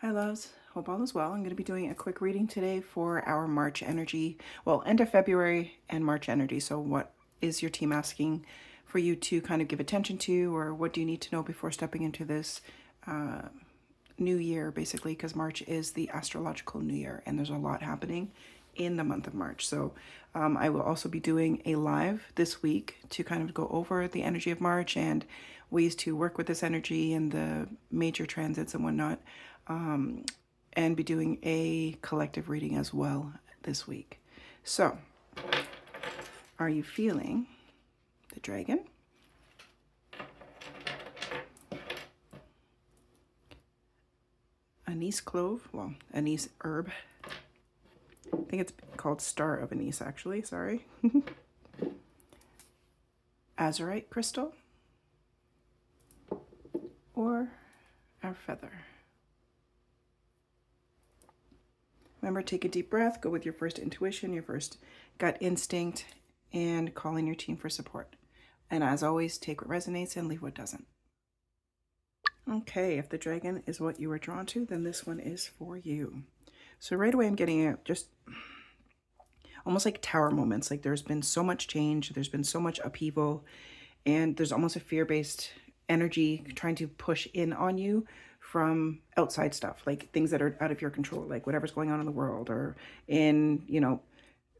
Hi loves, hope all is well. I'm going to be doing a quick reading today for our March energy, well, end of February and March energy. So what is your team asking for you to kind of give attention to, or what do you need to know before stepping into this new year, basically, because March is the astrological new year and there's a lot happening in the month of March. So I will also be doing a live this week to kind of go over the energy of March and ways to work with this energy and the major transits and whatnot, and be doing a collective reading as well this week. So, are you feeling the dragon? Anise clove, well, anise herb. I think it's called star of anise, actually, sorry. Azurite crystal, or our feather. Remember, take a deep breath, go with your first intuition, your first gut instinct, and call in your team for support. And as always, take what resonates and leave what doesn't. Okay, if the dragon is what you were drawn to, then this one is for you. So right away, I'm getting just almost like tower moments. Like there's been so much change, there's been so much upheaval, and there's almost a fear-based energy trying to push in on you from outside stuff, like things that are out of your control, like whatever's going on in the world or in,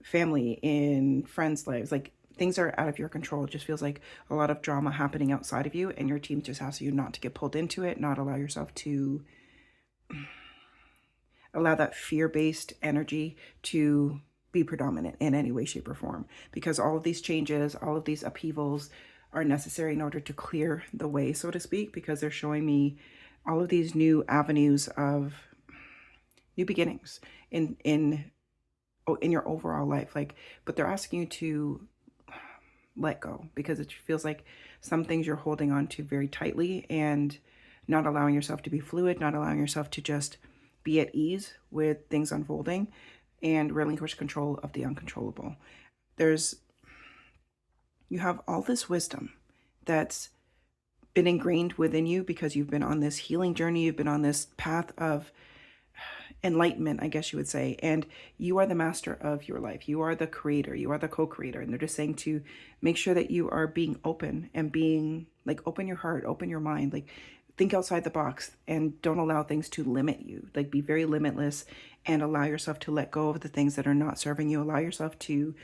family, in friends' lives, like things are out of your control. It just feels like a lot of drama happening outside of you, and your team just asks you not to get pulled into it, not allow yourself to allow that fear-based energy to be predominant in any way, shape, or form, because all of these changes, all of these upheavals are necessary in order to clear the way, so to speak, because they're showing me all of these new avenues of new beginnings in your overall life. But they're asking you to let go, because it feels like some things you're holding on to very tightly and not allowing yourself to be fluid, not allowing yourself to just be at ease with things unfolding and relinquish control of the uncontrollable. You have all this wisdom that's been ingrained within you because you've been on this healing journey, you've been on this path of enlightenment, I guess you would say, and you are the master of your life. You are the creator, you are the co-creator, and they're just saying to make sure that you are being open and being like, open your heart, open your mind, like think outside the box and don't allow things to limit you. Like be very limitless and allow yourself to let go of the things that are not serving you. Allow yourself to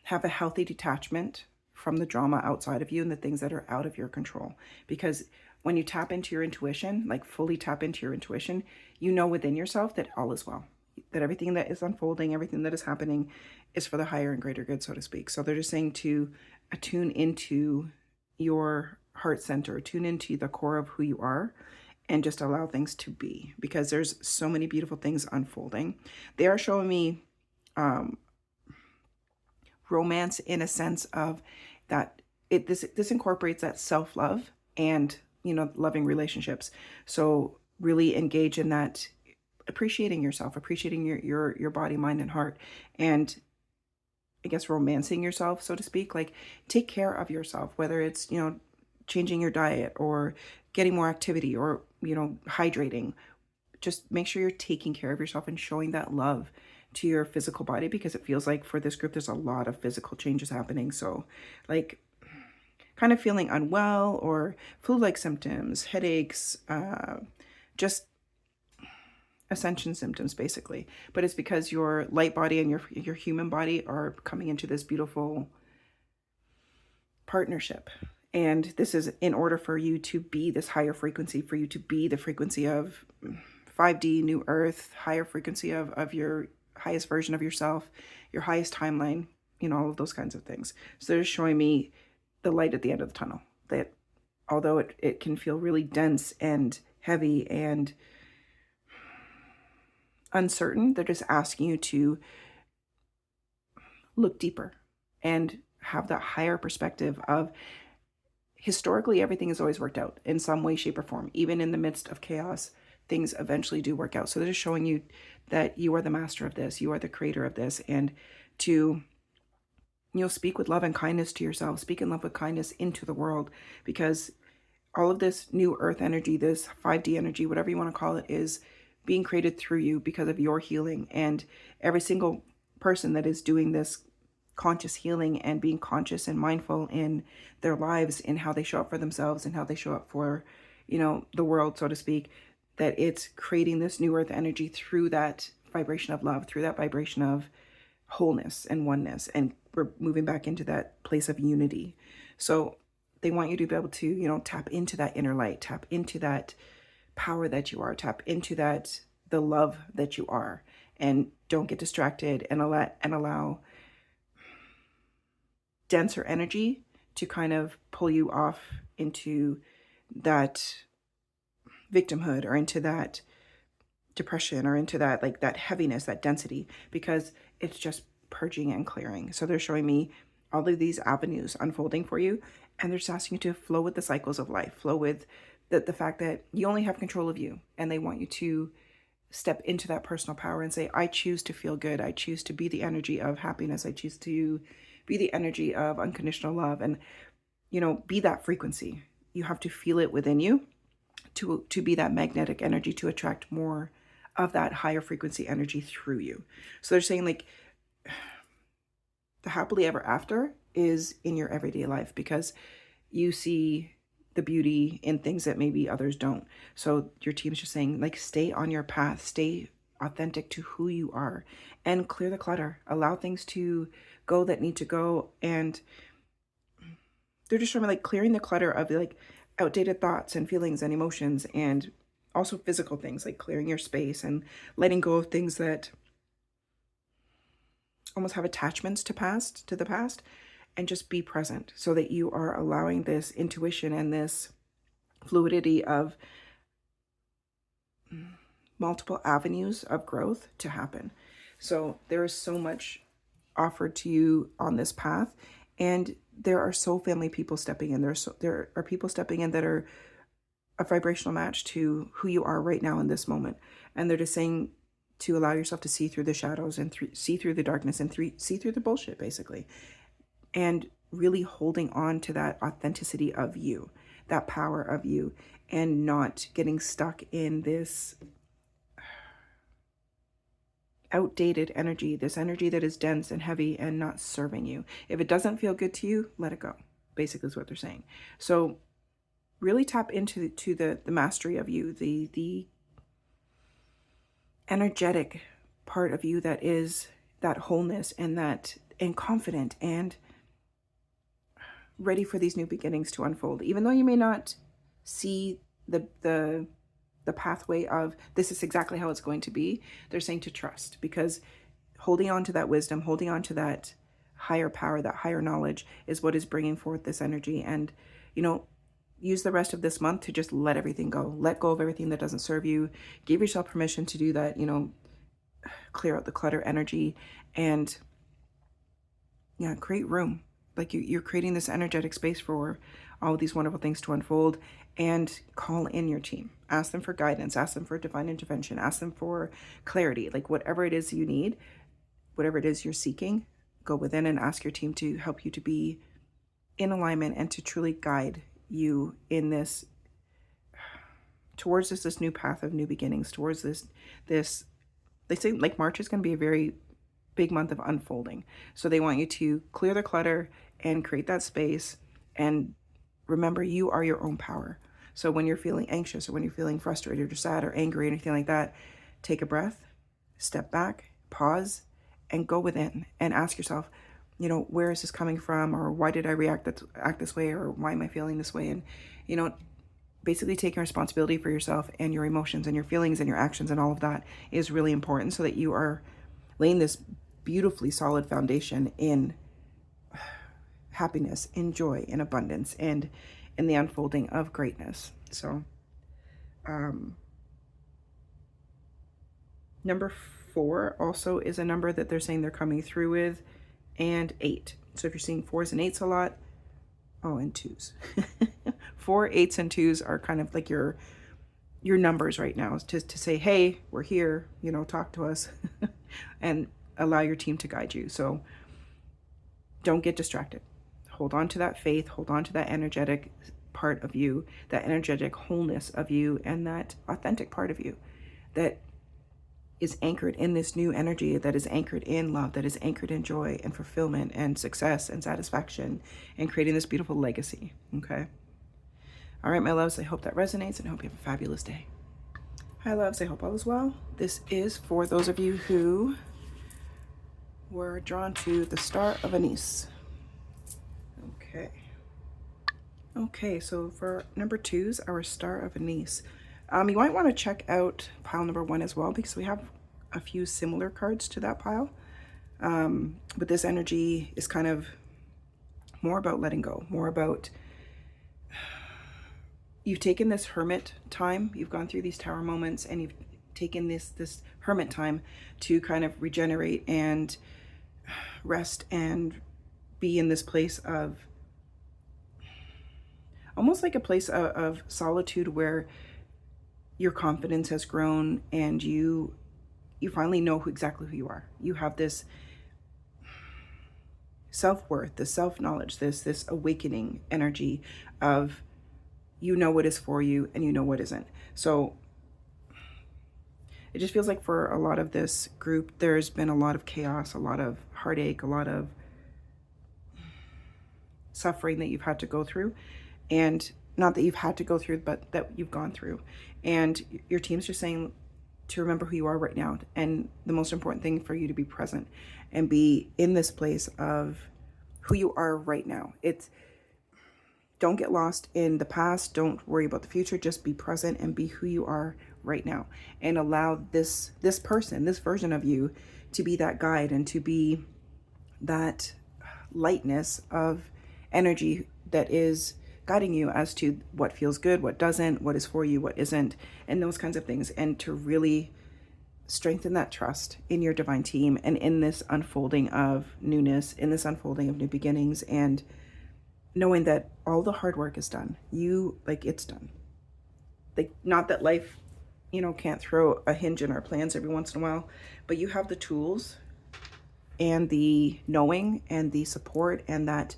have a healthy detachment from the drama outside of you and the things that are out of your control. Because when you tap into your intuition, like fully tap into your intuition, you know within yourself that all is well, that everything that is unfolding, everything that is happening is for the higher and greater good, so to speak. So they're just saying to attune into your heart center, tune into the core of who you are, and just allow things to be, because there's so many beautiful things unfolding. They are showing me romance in a sense of that this incorporates that self-love and loving relationships. So really engage in that, appreciating yourself, appreciating your body, mind, and heart, and I guess romancing yourself, so to speak. Like take care of yourself, whether it's changing your diet or getting more activity or hydrating. Just make sure you're taking care of yourself and showing that love to your physical body, because it feels like for this group there's a lot of physical changes happening. So like kind of feeling unwell or flu-like symptoms, headaches, just ascension symptoms basically. But it's because your light body and your human body are coming into this beautiful partnership. And this is in order for you to be this higher frequency, for you to be the frequency of 5D, New Earth, higher frequency of your highest version of yourself, your highest timeline, all of those kinds of things. So they're showing me the light at the end of the tunnel, that although it can feel really dense and heavy and uncertain, they're just asking you to look deeper and have that higher perspective of historically everything has always worked out in some way, shape, or form. Even in the midst of chaos, things eventually do work out. So they're just showing you that you are the master of this, you are the creator of this, and to speak with love and kindness to yourself, speak in love with kindness into the world, because all of this new earth energy, this 5D energy, whatever you want to call it, is being created through you because of your healing. And every single person that is doing this conscious healing and being conscious and mindful in their lives, in how they show up for themselves and how they show up for, the world, so to speak, that it's creating this new earth energy through that vibration of love, through that vibration of wholeness and oneness. And we're moving back into that place of unity. So they want you to be able to, tap into that inner light, tap into that power that you are, tap into the love that you are, and don't get distracted and allow denser energy to kind of pull you off into that victimhood or into that depression or into that, like, that heaviness, that density, because it's just purging and clearing. So they're showing me all of these avenues unfolding for you, and they're just asking you to flow with the cycles of life, flow with the fact that you only have control of you, and they want you to step into that personal power and say, I choose to feel good. I choose to be the energy of happiness. I choose to be the energy of unconditional love, and, be that frequency. You have to feel it within you to be that magnetic energy, to attract more of that higher frequency energy through you. So they're saying, like, the happily ever after is in your everyday life, because you see the beauty in things that maybe others don't. So your team's just saying, like, stay on your path, stay authentic to who you are, and clear the clutter. Allow things to go that need to go. And they're just showing me, like, clearing the clutter of, like, outdated thoughts and feelings and emotions, and also physical things, like clearing your space and letting go of things that almost have attachments to the past, and just be present, so that you are allowing this intuition and this fluidity of multiple avenues of growth to happen. So there is so much offered to you on this path, and there are soul family people stepping in. There are people stepping in that are a vibrational match to who you are right now in this moment, and they're just saying to allow yourself to see through the shadows and see through the darkness and see through the bullshit, basically, and really holding on to that authenticity of you, that power of you, and not getting stuck in this outdated energy, this energy that is dense and heavy and not serving you. If it doesn't feel good to you, let it go, basically is what they're saying. So really tap into the mastery of you, the energetic part of you that is that wholeness and confident and ready for these new beginnings to unfold. Even though you may not see the pathway of this is exactly how it's going to be, they're saying to trust, because holding on to that wisdom, holding on to that higher power, that higher knowledge is what is bringing forth this energy. And, use the rest of this month to just let everything go. Let go of everything that doesn't serve you. Give yourself permission to do that, clear out the clutter energy, and create room. Like you're creating this energetic space for all of these wonderful things to unfold, and call in your team. Ask them for guidance, ask them for divine intervention, ask them for clarity, like whatever it is you need, whatever it is you're seeking, go within and ask your team to help you to be in alignment and to truly guide you in this, towards this new path of new beginnings, towards this, they say, like, March is going to be a very big month of unfolding. So they want you to clear the clutter and create that space. And remember, you are your own power. So when you're feeling anxious or when you're feeling frustrated or sad or angry or anything like that, take a breath, step back, pause, and go within and ask yourself, where is this coming from? Or why did I act this way? Or why am I feeling this way? And, basically taking responsibility for yourself and your emotions and your feelings and your actions, and all of that is really important, so that you are laying this beautifully solid foundation in happiness, in joy, in abundance, and in the unfolding of greatness. So, number 4 also is a number that they're saying they're coming through with, and 8. So if you're seeing 4s and 8s a lot, and 2s. 4, 8s, and 2s are kind of like your numbers right now, to say, hey, we're here, talk to us, and allow your team to guide you. So don't get distracted. Hold on to that faith, hold on to that energetic part of you, that energetic wholeness of you, and that authentic part of you that is anchored in this new energy, that is anchored in love, that is anchored in joy and fulfillment and success and satisfaction, and creating this beautiful legacy. Okay. All right, my loves, I hope that resonates, and I hope you have a fabulous day. Hi, loves. I hope all is well. This is for those of you who were drawn to the Star of Anise. Okay. Okay, so for number 2's, our Star of Anise. You might want to check out pile number 1 as well, because we have a few similar cards to that pile. But this energy is kind of more about letting go, more about you've taken this hermit time, you've gone through these tower moments, and you've taken this hermit time to kind of regenerate and rest and be in this place of almost like a place of solitude, where your confidence has grown and you finally know exactly who you are. You have this self-worth, this self-knowledge, this awakening energy of you know what is for you and you know what isn't. So it just feels like for a lot of this group, there's been a lot of chaos, a lot of heartache, a lot of suffering that you've had to go through. And not that you've had to go through, but that you've gone through. And your team's just saying to remember who you are right now. And the most important thing for you to be present and be in this place of who you are right now. Don't get lost in the past. Don't worry about the future. Just be present and be who you are right now. And allow this person, this version of you, to be that guide and to be that lightness of energy that is guiding you as to what feels good, what doesn't, what is for you, what isn't, and those kinds of things. And to really strengthen that trust in your divine team and in this unfolding of newness, in this unfolding of new beginnings, and knowing that all the hard work is done. It's done. Like, not that life, can't throw a hinge in our plans every once in a while, but you have the tools and the knowing and the support and that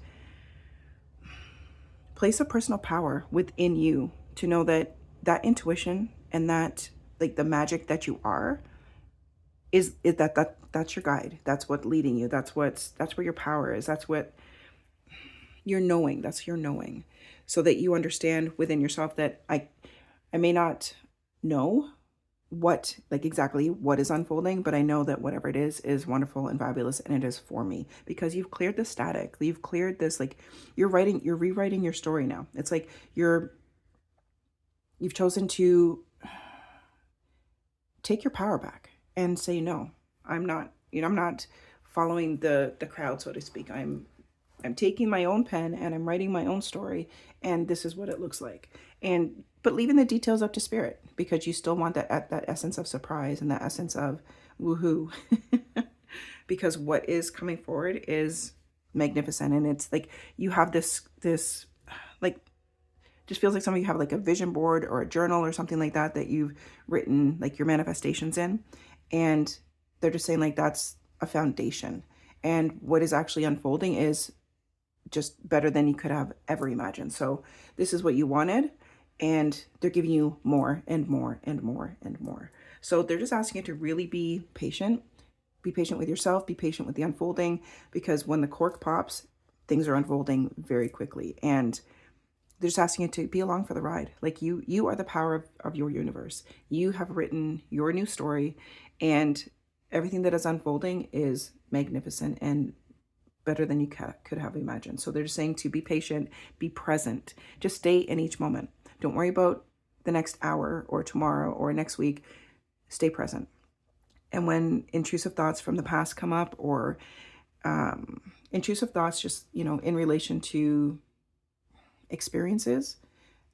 place of personal power within you to know that intuition and that, like, the magic that you are is that's your guide. That's what's leading you. That's where your power is. That's what you're knowing. That's your knowing, so that you understand within yourself that I may not know exactly what is unfolding, but I know that whatever it is wonderful and fabulous, and it is for me, because you've cleared the static. You've cleared this, like, you're rewriting your story now. It's like you've chosen to take your power back and say, no, I'm not following the crowd, so to speak. I'm taking my own pen and I'm writing my own story, and this is what it looks like. But leaving the details up to spirit, because you still want that essence of surprise and that essence of woohoo. Because what is coming forward is magnificent, and it's like you have this like, just feels like some of you have like a vision board or a journal or something like that you've written like your manifestations in, and they're just saying, like, that's a foundation, and what is actually unfolding is just better than you could have ever imagined. So this is what you wanted, and they're giving you more and more and more and more. So they're just asking you to really be patient with yourself, be patient with the unfolding, because when the cork pops, things are unfolding very quickly, and they're just asking you to be along for the ride. Like, you are the power of your universe. You have written your new story, and everything that is unfolding is magnificent and better than you could have imagined. So they're just saying to be patient, be present, just stay in each moment. Don't worry about the next hour or tomorrow or next week. Stay present. And when intrusive thoughts from the past come up, or intrusive thoughts just, in relation to experiences,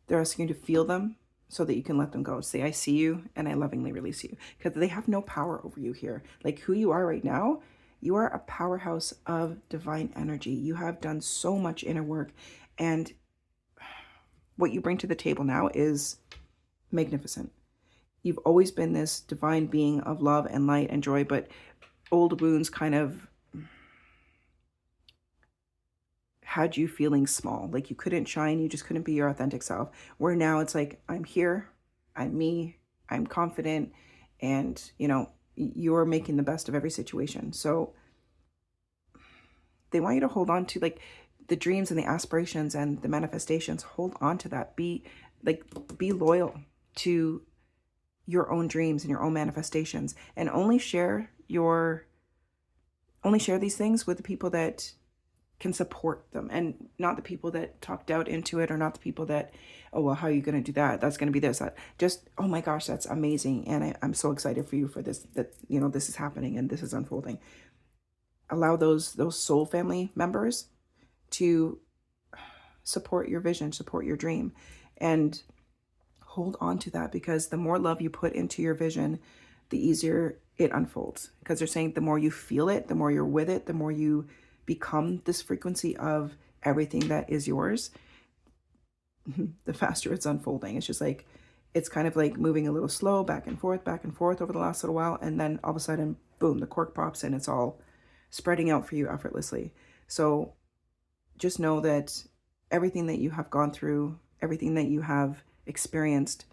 they're asking you to feel them so that you can let them go. Say, I see you and I lovingly release you, because they have no power over you here. Like, who you are right now, you are a powerhouse of divine energy. You have done so much inner work, and what you bring to the table now is magnificent. You've always been this divine being of love and light and joy, but old wounds kind of had you feeling small, like you couldn't shine, you just couldn't be your authentic self. Where now it's like, I'm here, I'm me, I'm confident, and you're making the best of every situation. So they want you to hold on to like the dreams and the aspirations and the manifestations. Hold on to that. Be loyal to your own dreams and your own manifestations, and only share these things with the people that can support them, and not the people that talk doubt into it, or not the people that, oh, well, how are you going to do that? That's going to be this, that. Just, oh my gosh, that's amazing. And I'm so excited for you for this, that, this is happening and this is unfolding. Allow those soul family members to support your vision, support your dream, and hold on to that, because the more love you put into your vision, the easier it unfolds. Because they're saying the more you feel it, the more you're with it, the more you become this frequency of everything that is yours, the faster it's unfolding. It's just like, it's kind of like moving a little slow, back and forth over the last little while. And then all of a sudden, boom, the cork pops and it's all spreading out for you effortlessly. So just know that everything that you have gone through, everything that you have experienced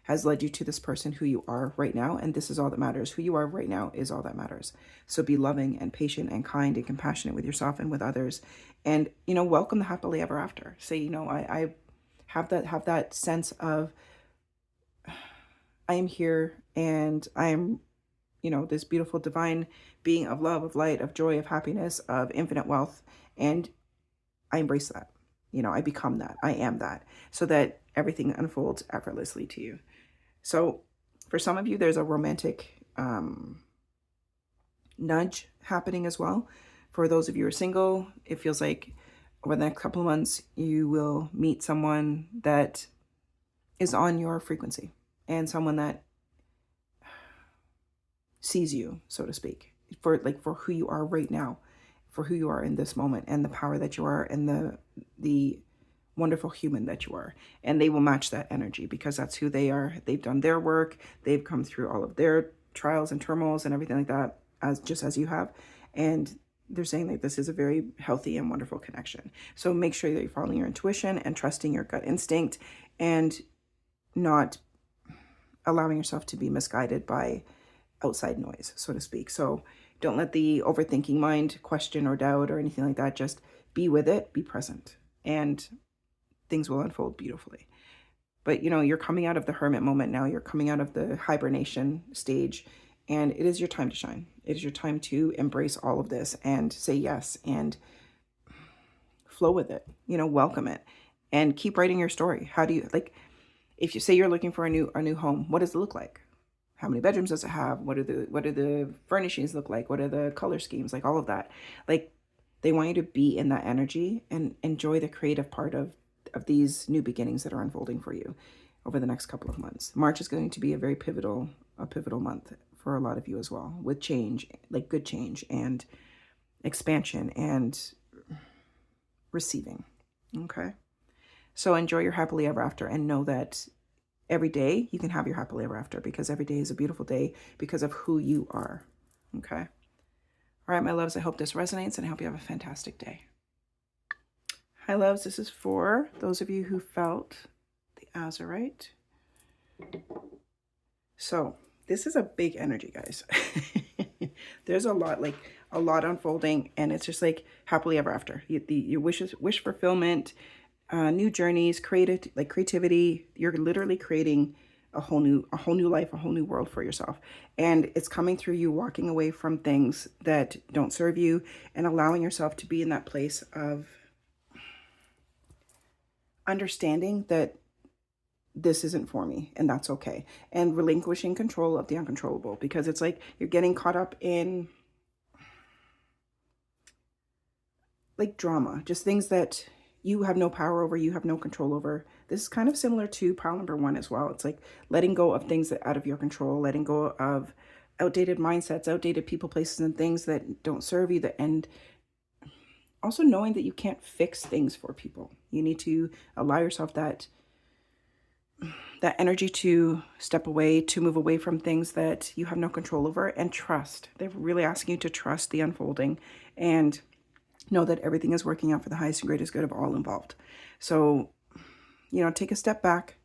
has led you to this person who you are right now. And this is all that matters. Who you are right now is all that matters. So be loving and patient and kind and compassionate with yourself and with others. And, welcome the happily ever after. Say, I have that sense of, I am here and I am, this beautiful divine being of love, of light, of joy, of happiness, of infinite wealth. And I embrace that. I become that. I am that. So that everything unfolds effortlessly to you. So for some of you, there's a romantic nudge happening as well. For those of you who are single, it feels like over the next couple of months, you will meet someone that is on your frequency, and someone that sees you, so to speak, for who you are right now, for who you are in this moment, and the power that you are, and the wonderful human that you are. And they will match that energy, because that's who they are. They've done their work. They've come through all of their trials and turmoils and everything like that, as you have. And they're saying that this is a very healthy and wonderful connection. So make sure that you're following your intuition and trusting your gut instinct, and not allowing yourself to be misguided by outside noise, so to speak. So don't let the overthinking mind question or doubt or anything like that. Just be with it, be present, and things will unfold beautifully. But you're coming out of the hermit moment now. You're coming out of the hibernation stage, and it is your time to shine. It is your time to embrace all of this and say yes and flow with it. Welcome it, and keep writing your story. How do you, if you say you're looking for a new home, what does it look like? How many bedrooms does it have? What do the furnishings look like? What are the color schemes? All of that. They want you to be in that energy and enjoy the creative part of these new beginnings that are unfolding for you over the next couple of months. March is going to be a very pivotal month for a lot of you as well, with change, good change and expansion and receiving. Okay. So enjoy your happily ever after, and know that every day you can have your happily ever after, because every day is a beautiful day because of who you are. Okay. All right, my loves, I hope this resonates, and I hope you have a fantastic day. Hi, loves. This is for those of you who felt the azurite. So this is a big energy, guys. There's a lot unfolding, and it's just happily ever after. Your wish fulfillment, new journeys, creativity. You're literally creating a whole new life, a whole new world for yourself. And it's coming through you walking away from things that don't serve you, and allowing yourself to be in that place of understanding that this isn't for me, and that's okay. And relinquishing control of the uncontrollable, because it's you're getting caught up in drama, just things that you have no power over, you have no control over. This is kind of similar to pile number 1 as well. It's letting go of things that out of your control, letting go of outdated mindsets, outdated people, places, and things that don't serve you, and also knowing that you can't fix things for people. You need to allow yourself that energy to step away, to move away from things that you have no control over, and trust. They're really asking you to trust the unfolding and know that everything is working out for the highest and greatest good of all involved. So, take a step back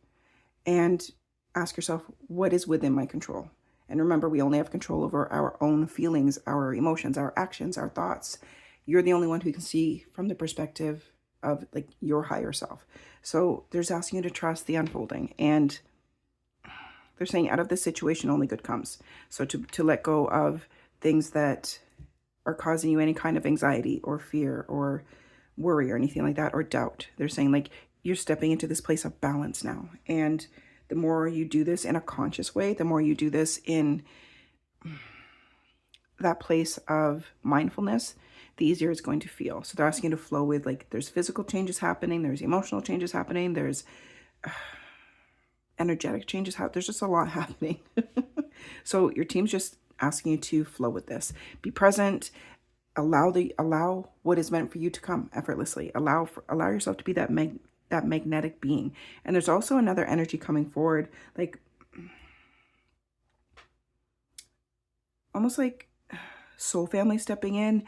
and ask yourself, what is within my control? And remember, we only have control over our own feelings, our emotions, our actions, our thoughts. You're the only one who can see from the perspective of like your higher self. So there's asking you to trust the unfolding, and they're saying out of this situation only good comes. So to let go of things that are causing you any kind of anxiety or fear or worry or anything like that, or doubt. They're saying like you're stepping into this place of balance now. And the more you do this in a conscious way, the more you do this in that place of mindfulness, the easier it's going to feel. So they're asking you to flow with, like, there's physical changes happening, there's emotional changes happening, there's energetic changes happening. There's just a lot happening. So your team's just asking you to flow with this. Be present. Allow what is meant for you to come effortlessly. Allow yourself to be that magnetic being. And there's also another energy coming forward, like almost like soul family stepping in,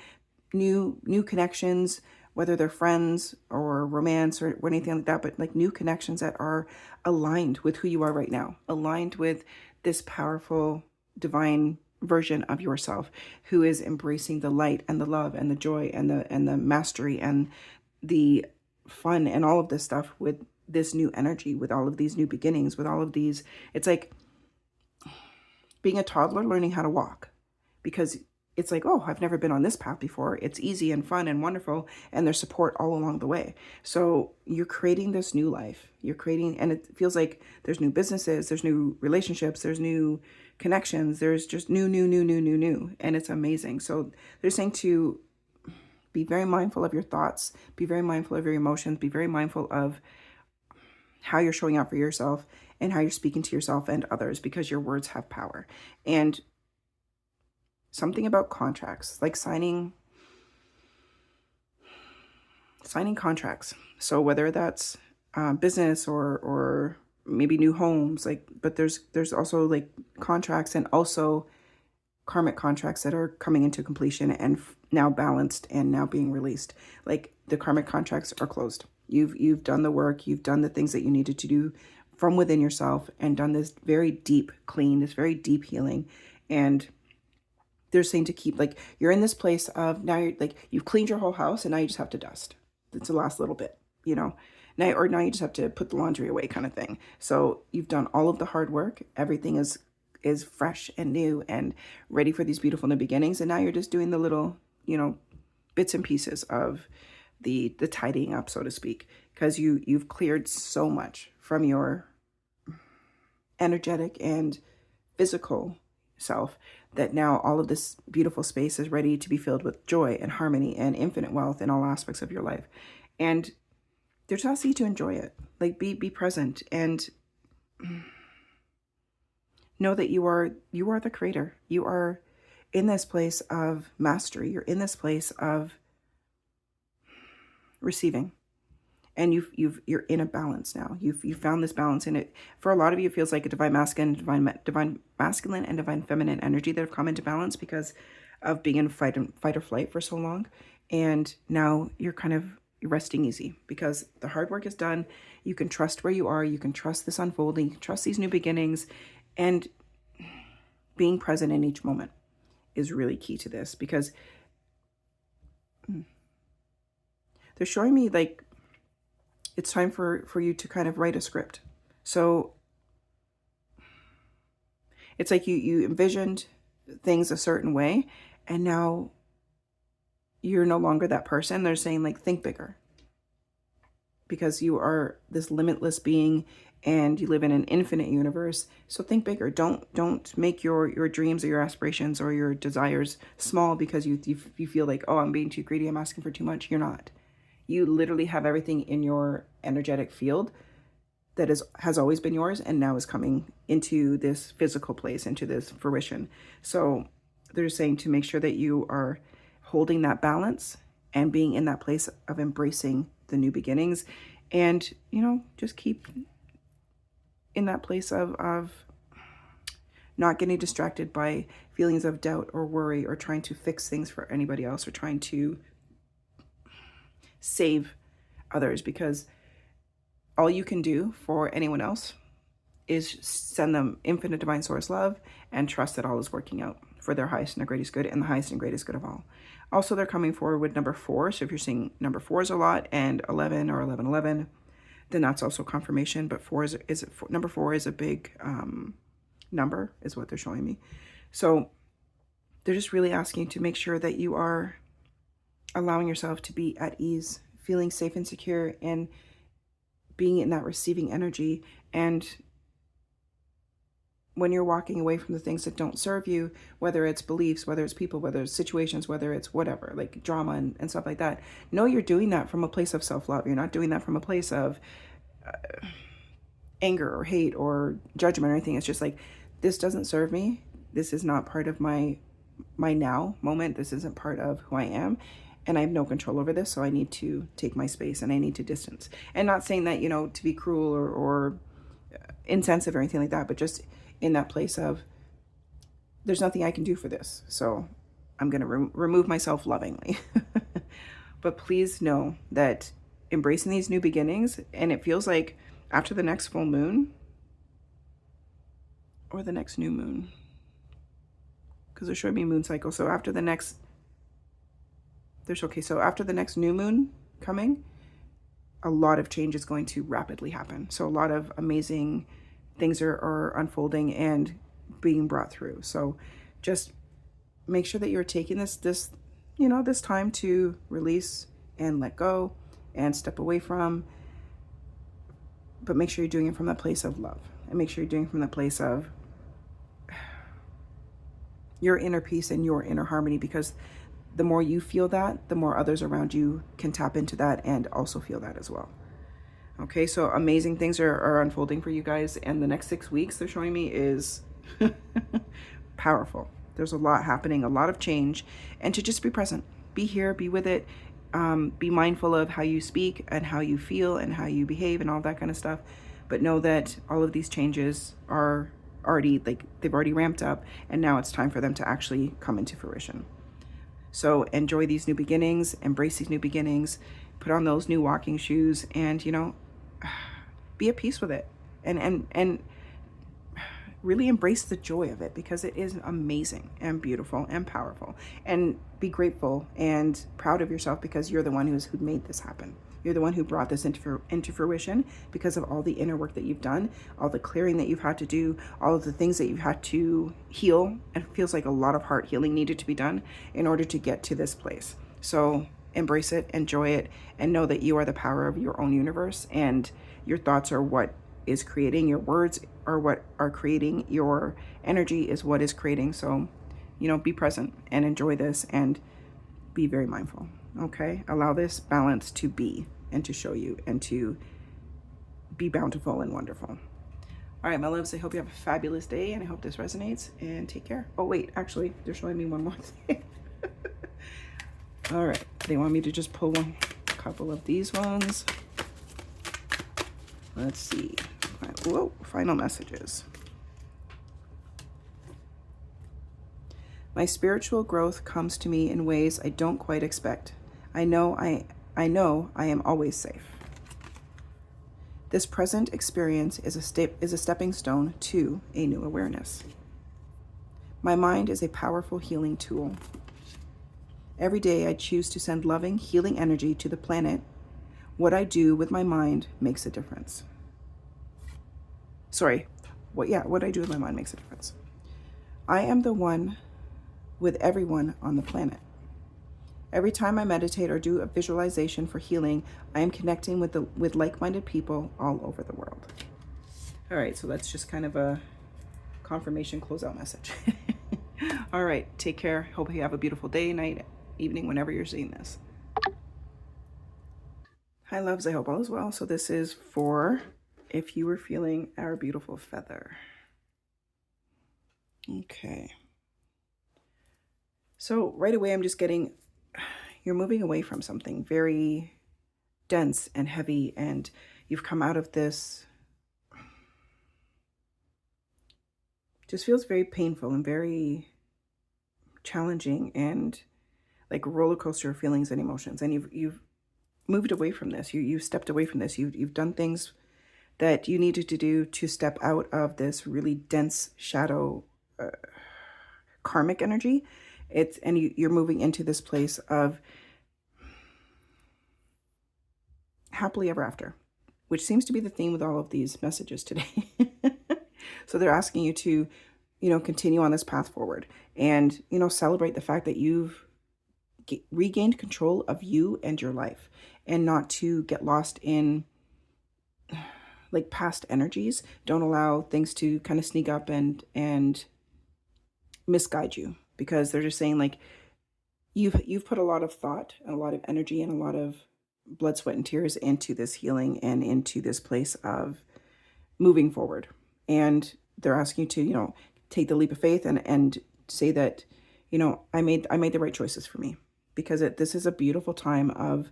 new connections, whether they're friends or romance or anything like that, but like new connections that are aligned with who you are right now, aligned with this powerful divine version of yourself who is embracing the light and the love and the joy and the mastery and the fun and all of this stuff with this new energy, with all of these new beginnings, with all of these. It's like being a toddler learning how to walk, because it's like, oh, I've never been on this path before. It's easy and fun and wonderful, and there's support all along the way. So you're creating this new life. You're creating, and it feels like there's new businesses, there's new relationships, there's new connections, there's just new, and it's amazing. So they're saying to be very mindful of your thoughts, be very mindful of your emotions, be very mindful of how you're showing up for yourself and how you're speaking to yourself and others, because your words have power. And something about contracts, like signing contracts. So whether that's business or maybe new homes, like, but there's also like contracts and also karmic contracts that are coming into completion and now balanced and now being released. Like the karmic contracts are closed. You've done the work, you've done the things that you needed to do from within yourself and done this very deep clean, this very deep healing. And they're saying to keep, like, you're in this place of now you're like, you've cleaned your whole house and now you just have to dust. It's the last little bit, now you just have to put the laundry away kind of thing. So you've done all of the hard work. Everything is fresh and new and ready for these beautiful new beginnings. And now you're just doing the little, bits and pieces of the tidying up, so to speak, because you've cleared so much from your energetic and physical self that now all of this beautiful space is ready to be filled with joy and harmony and infinite wealth in all aspects of your life. And they're just asking you to enjoy it. Like be present and know that you are the creator. You are in this place of mastery. You're in this place of receiving. And you're in a balance now. You've found this balance in it. For a lot of you, it feels like a divine masculine, divine masculine, and divine feminine energy that have come into balance because of being in fight or flight for so long. And now you're kind of resting easy because the hard work is done. You can trust where you are. You can trust this unfolding. You can trust these new beginnings, and being present in each moment is really key to this, because they're showing me like it's time for you to kind of write a script. So it's like you envisioned things a certain way, and now you're no longer that person. They're saying like, think bigger, because you are this limitless being and you live in an infinite universe. So think bigger. Don't make your dreams or your aspirations or your desires small because you feel like, oh, I'm being too greedy, I'm asking for too much. You're not. You literally have everything in your energetic field that has always been yours and now is coming into this physical place, into this fruition. So they're saying to make sure that you are holding that balance and being in that place of embracing the new beginnings, and just keep in that place of not getting distracted by feelings of doubt or worry or trying to fix things for anybody else or trying to save others, because all you can do for anyone else is send them infinite divine source love and trust that all is working out for their highest and their greatest good and the highest and greatest good of all. Also, they're coming forward with number 4. So if you're seeing number 4s a lot and 11 or 1111, then that's also confirmation. But number 4 is a big number, is what they're showing me. So they're just really asking you to make sure that you are allowing yourself to be at ease, feeling safe and secure, and being in that receiving energy. And when you're walking away from the things that don't serve you, whether it's beliefs, whether it's people, whether it's situations, whether it's whatever, like drama and stuff like that, know you're doing that from a place of self-love. You're not doing that from a place of anger or hate or judgment or anything. It's just like, this doesn't serve me. This is not part of my now moment. This isn't part of who I am. And I have no control over this. So I need to take my space and I need to distance. And not saying that, to be cruel or insensitive or anything like that, but just in that place of, there's nothing I can do for this. So I'm going to remove myself lovingly. But please know that embracing these new beginnings, and it feels like after the next full moon or the next new moon, because they're showing me moon cycle. So after the next, so after the next new moon coming, a lot of change is going to rapidly happen. So a lot of amazing things are unfolding and being brought through. So just make sure that you're taking this time to release and let go and step away from, but make sure you're doing it from that place of love, and make sure you're doing it from the place of your inner peace and your inner harmony, because the more you feel that, the more others around you can tap into that and also feel that as well. Okay, so amazing things are unfolding for you guys. And the next 6 weeks, they're showing me, is powerful. There's a lot happening, a lot of change. And to just be present, be here, be with it. Be mindful of how you speak and how you feel and how you behave and all that kind of stuff. But know that all of these changes are already, they've already ramped up. And now it's time for them to actually come into fruition. So enjoy these new beginnings, embrace these new beginnings, put on those new walking shoes, and, be at peace with it, and really embrace the joy of it, because it is amazing and beautiful and powerful. And be grateful and proud of yourself, because you're the one who made this happen. You're the one who brought this into fruition because of all the inner work that you've done, all the clearing that you've had to do, all of the things that you've had to heal. And it feels like a lot of heart healing needed to be done in order to get to this place. So embrace it, enjoy it, and know that you are the power of your own universe, and your thoughts are what is creating, your words are what are creating, your energy is what is creating. So, be present and enjoy this, and be very mindful. Okay, allow this balance to be, and to show you, and to be bountiful and wonderful. All right, my loves, I hope you have a fabulous day, and I hope this resonates, and take care. Oh wait, actually, they're showing me one more thing. All right, they want me to just pull a couple of these ones. Let's see. Whoa, final messages. My spiritual growth comes to me in ways I don't quite expect. I know I am always safe. This present experience is a stepping stone to a new awareness. My mind is a powerful healing tool. Every day I choose to send loving, healing energy to the planet. What I do with my mind makes a difference. What I do with my mind makes a difference. I am the one with everyone on the planet. Every time I meditate or do a visualization for healing, I am connecting with like-minded people all over the world. All right, so that's just kind of a confirmation closeout message. All right, take care. Hope you have a beautiful day, night, evening, whenever you're seeing this. Hi, loves. I hope all is well. So this is for if you were feeling our beautiful feather. Okay. So right away, I'm just getting, you're moving away from something very dense and heavy, and you've come out of this, just feels very painful and very challenging, and like a roller coaster of feelings and emotions. And you've moved away from this. You stepped away from this. You've done things that you needed to do to step out of this really dense shadow karmic energy. You're moving into this place of happily ever after, which seems to be the theme with all of these messages today. So they're asking you to, continue on this path forward and, celebrate the fact that you've regained control of you and your life, and not to get lost in like past energies. Don't allow things to kind of sneak up and misguide you, because they're just saying like you've put a lot of thought and a lot of energy and a lot of blood, sweat, and tears into this healing and into this place of moving forward. And they're asking you to, take the leap of faith and say that, I made the right choices for me, because this is a beautiful time of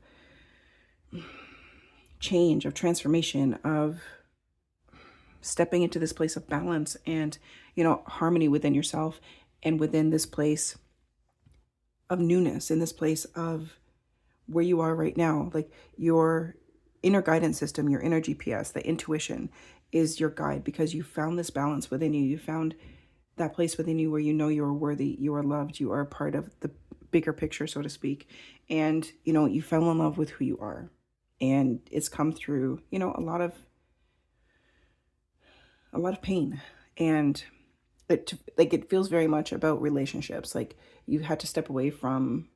change, of transformation, of stepping into this place of balance and, harmony within yourself and within this place of newness, in this place of where you are right now. Like your inner guidance system, your inner GPS, the intuition is your guide, because you found this balance within you. You found that place within you where you are worthy, you are loved, you are a part of the bigger picture, so to speak. And, you fell in love with who you are. And it's come through, a lot of pain. And it feels very much about relationships. Like you had to step away from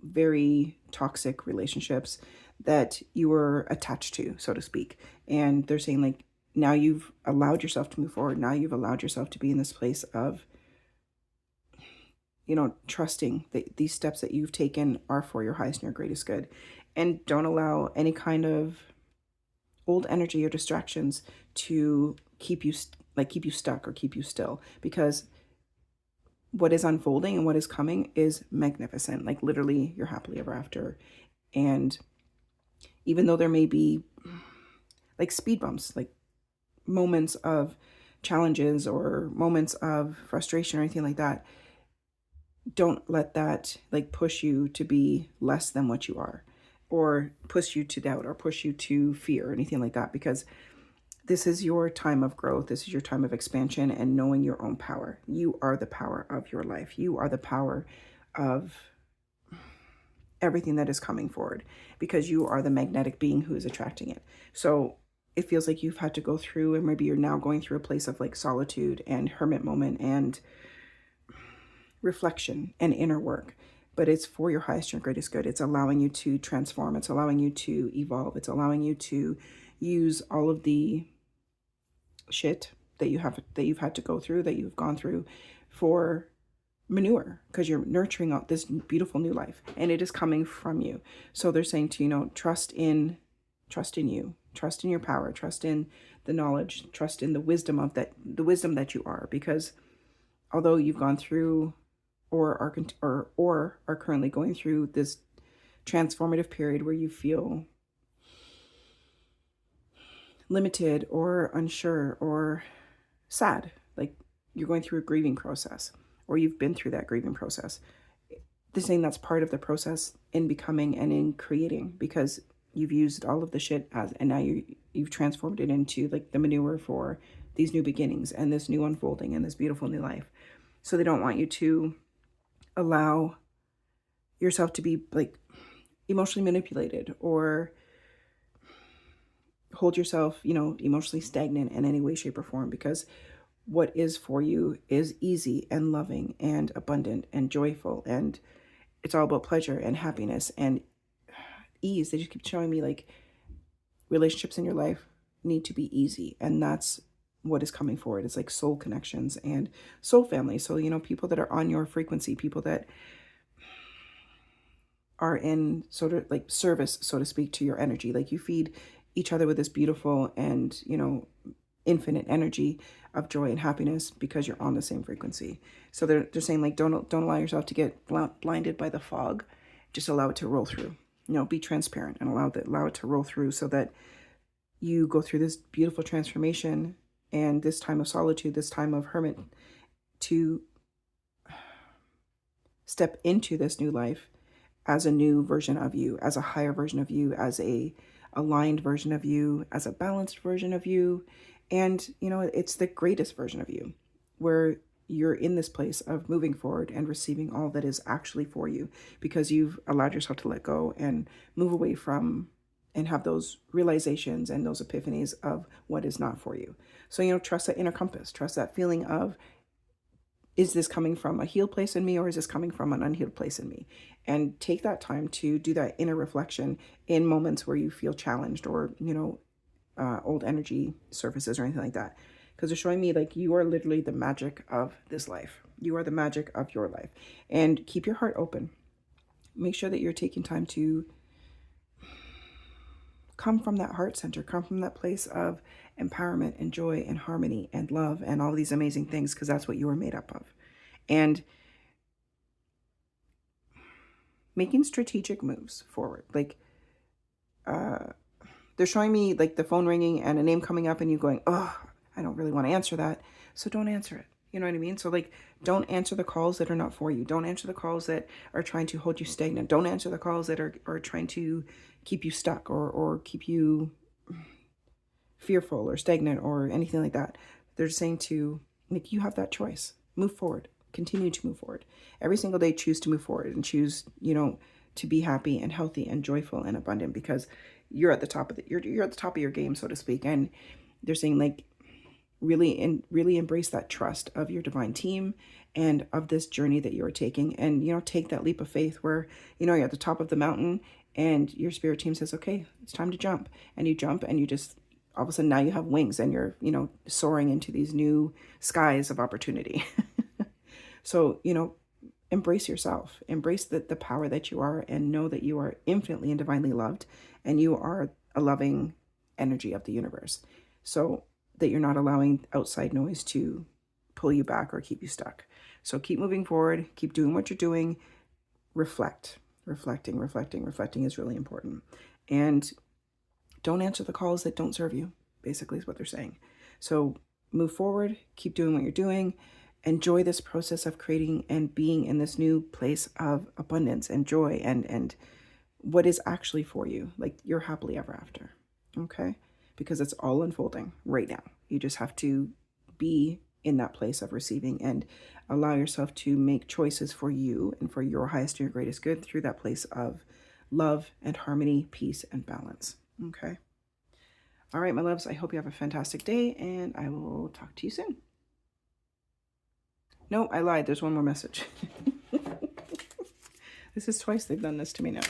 very toxic relationships that you were attached to, so to speak. And they're saying like, now you've allowed yourself to move forward. Now you've allowed yourself to be in this place of, trusting that these steps that you've taken are for your highest and your greatest good. And don't allow any kind of old energy or distractions to keep you stuck or keep you still, because what is unfolding and what is coming is magnificent. Like literally you're happily ever after. And even though there may be like speed bumps, like moments of challenges or moments of frustration or anything like that, don't let that like push you to be less than what you are, or push you to doubt, or push you to fear, or anything like that, because this is your time of growth. This is your time of expansion and knowing your own power. You are the power of your life. You are the power of everything that is coming forward, because you are the magnetic being who is attracting it. So it feels like you've had to go through, and maybe you're now going through a place of like solitude and hermit moment and reflection and inner work, but it's for your highest and greatest good. It's allowing you to transform. It's allowing you to evolve. It's allowing you to use all of the shit that you've had to go through, that you've gone through, for manure, because you're nurturing out this beautiful new life, and it is coming from you. So they're saying to, trust in you, trust in your power, trust in the knowledge, trust in the wisdom that you are, because although you've gone through or are currently going through this transformative period where you feel limited or unsure or sad, like you're going through a grieving process, or you've been through that grieving process, they're saying that's part of the process in becoming and in creating, because you've used all of the shit and now you've transformed it into like the manure for these new beginnings and this new unfolding and this beautiful new life. So they don't want you to allow yourself to be like emotionally manipulated or hold yourself, emotionally stagnant in any way, shape, or form, because what is for you is easy and loving and abundant and joyful, and it's all about pleasure and happiness and ease. They just keep showing me like relationships in your life need to be easy, and that's what is coming forward. It's like soul connections and soul family. So, people that are on your frequency, people that are in sort of like service, so to speak, to your energy. Like you feed each other with this beautiful and, infinite energy of joy and happiness because you're on the same frequency. So they're saying like, don't allow yourself to get blinded by the fog. Just allow it to roll through. Be transparent and allow it to roll through, so that you go through this beautiful transformation and this time of solitude, this time of hermit, to step into this new life as a new version of you, as a higher version of you, as a aligned version of you, as a balanced version of you. And, you know, it's the greatest version of you, where you're in this place of moving forward and receiving all that is actually for you, because you've allowed yourself to let go and move away from and have those realizations and those epiphanies of what is not for you. So, you know, trust that inner compass, trust that feeling of, is this coming from a healed place in me, or is this coming from an unhealed place in me? And take that time to do that inner reflection in moments where you feel challenged, or, you know, old energy surfaces or anything like that. Because they're showing me like you are literally the magic of this life. You are the magic of your life. And keep your heart open. Make sure that you're taking time to come from that heart center, come from that place of empowerment and joy and harmony and love and all these amazing things, because that's what you are made up of. And making strategic moves forward. Like, they're showing me like the phone ringing and a name coming up and you going, oh, I don't really want to answer that. So don't answer it. You know what I mean? So like, don't answer the calls that are not for you. Don't answer the calls that are trying to hold you stagnant. Don't answer the calls that are trying to keep you stuck or keep you fearful or stagnant or anything like that. They're saying to, like, you have that choice. Move forward. Continue to move forward. Every single day, choose to move forward and choose, you know, to be happy and healthy and joyful and abundant, because you're at the top of you're at the top of your game, so to speak. And they're saying like, really embrace that trust of your divine team and of this journey that you're taking. And, you know, take that leap of faith where, you know, you're at the top of the mountain and your spirit team says, okay, it's time to jump. And you jump and you just, all of a sudden now you have wings and you're, you know, soaring into these new skies of opportunity. So, you know, embrace yourself, embrace the power that you are, and know that you are infinitely and divinely loved, and you are a loving energy of the universe. So that you're not allowing outside noise to pull you back or keep you stuck. So keep moving forward, keep doing what you're doing, reflect. Reflecting is really important. And don't answer the calls that don't serve you, basically is what they're saying. So move forward, keep doing what you're doing, enjoy this process of creating and being in this new place of abundance and joy and what is actually for you, like you're happily ever after. Okay? Because it's all unfolding right now. You just have to be in that place of receiving and allow yourself to make choices for you and for your highest and your greatest good through that place of love and harmony, peace and balance. Okay? All right, my loves, I hope you have a fantastic day, and I will talk to you soon. No, I lied. There's one more message. This is twice they've done this to me now.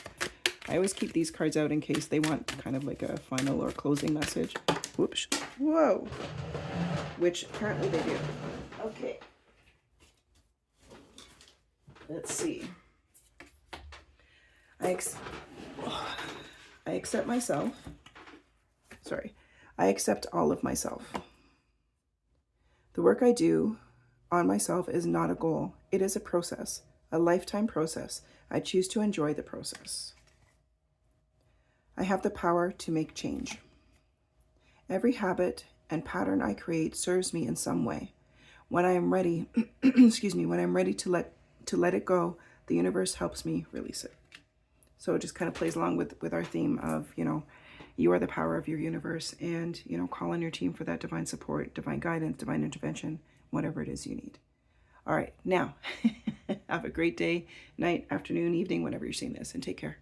I always keep these cards out in case they want kind of like a final or closing message. Whoops. Whoa. Which apparently they do. Okay. Let's see. I accept myself. Sorry. I accept all of myself. The work I do on myself is not a goal. It is a process, a lifetime process. I choose to enjoy the process. I have the power to make change. Every habit and pattern I create serves me in some way. When I am ready, when I'm ready to let it go, the universe helps me release it. So it just kind of plays along with our theme of, you know, you are the power of your universe, and, you know, call on your team for that divine support, divine guidance, divine intervention, whatever it is you need. All right, now, have a great day, night, afternoon, evening, whenever you're seeing this, and take care.